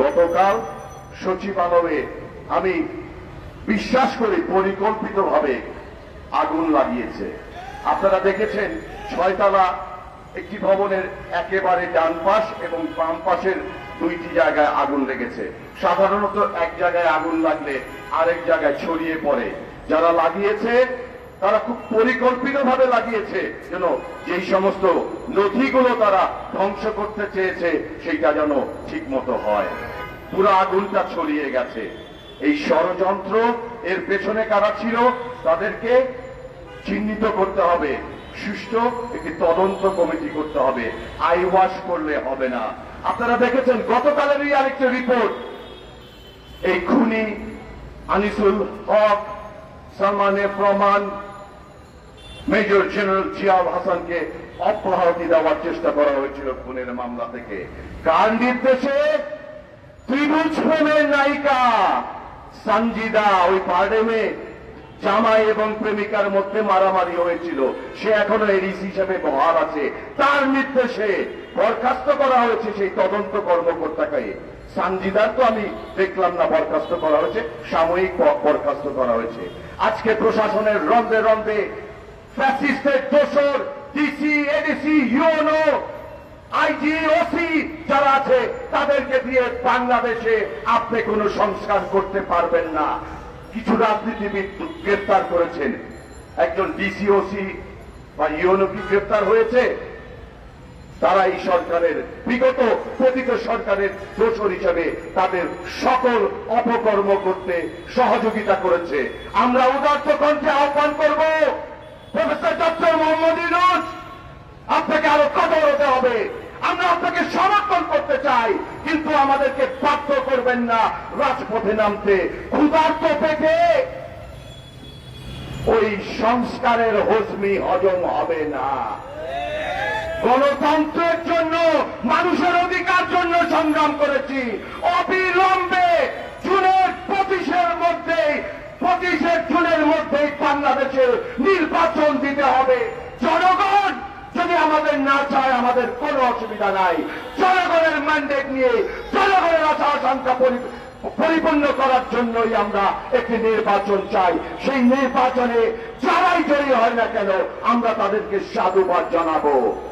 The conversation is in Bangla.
গতকাল সচিবালয়ে আমি বিশ্বাস করি পরিকল্পিতভাবে আগুন লাগিয়েছে। আপনারা দেখেছেন 6 তলা একটি ভবনের একেবারে ডান পাশ এবং বাম পাশের 2টি জায়গায় আগুন লেগেছে। সাধারণত এক জায়গায় আগুন লাগলে আরেক জায়গায় ছড়িয়ে পড়ে। যারা লাগিয়েছে তারা খুব পরিকল্পিতভাবে লাগিয়েছে যেন যেই সমস্ত নথিগুলো তারা ধ্বংস করতে চেয়েছে সেইটা যেন ঠিক মতো হয়। পুরো আগুনটা ছড়িয়ে গেছে। এই ষড়যন্ত্র এর পেছনে কারা ছিল তাদেরকে চিহ্নিত করতে হবে, সুষ্ঠু একটি তদন্ত কমিটি করতে হবে, আইওয়াশ করলে হবে না। আপনারা দেখেছেন গতকালেরই আরেকটা রিপোর্ট, এই খুনি আনিসুল হক, সালমানের প্রমাণ, মেজর জেনারেল জিয়াউল হাসানকে অব্যাহতি দেওয়ার চেষ্টা করা হয়েছিল খুনের মামলা থেকে। কার নির্দেশে? ত্রিভুজ প্রেমের নায়িকা সঞ্জিদা, ওই পার্ডেমে জামাই এবং প্রেমিকার মধ্যে মারামারি হয়েছিল, সে এখনো এডিস হিসেবে বহাল আছে। তার নির্দেশে বরখাস্ত করা হয়েছে সেই তদন্ত কর্মকর্তাকে। সঞ্জিদার তো আমি দেখলাম না বরখাস্ত করা হয়েছে, সাময়িক বরখাস্ত করা হয়েছে। আজকে প্রশাসনের রন্ধে রন্ধে ফ্যাসিস্টের দোসর DC, ADC, UNO, IG, OC যারা আছে তাদেরকে দিয়ে বাংলাদেশে আপনি কোনো সংস্কার করতে পারবেন না। কিছু রাজনীতিবিদ গ্রেফতার করেছেন, একজন ডিসি, ওসি বা ইউনো কি গ্রেফতার হয়েছে? তারা এই সরকারের বিগত পতিত সরকারের দোসর হিসেবে তাদের সকল অপকর্ম করতে সহযোগিতা করেছে। আমরা উদার্ত কণ্ঠে আহ্বান করব, প্রফেসর ডক্টর মোহাম্মদ ইউনূস, আপনাকে আরো কঠোর হতে হবে। আমরা আপনাকে সমর্থন করতে চাই, কিন্তু আমাদেরকে বাধ্য করবেন না রাজপথে নামতে। ক্ষুধার্ত পেটে ওই সংস্কারের হজমি হজম হবে না। গণতন্ত্রের জন্য, মানুষের অধিকার জন্য সংগ্রাম করেছি। অবিলম্বে জুনের 25 জুনের মধ্যেই বাংলাদেশে নির্বাচন দিতে হবে। জনগণ যদি আমাদের না চায় আমাদের কোনো অসুবিধা নাই। জনগণের ম্যান্ডেট নিয়ে জনগণের আশা আকাঙ্ক্ষা পরিপূর্ণ করার জন্যই আমরা একটি নির্বাচন চাই। সেই নির্বাচনে যারাই জয়ী হয় না কেন আমরা তাদেরকে সাধুবাদ জানাবো।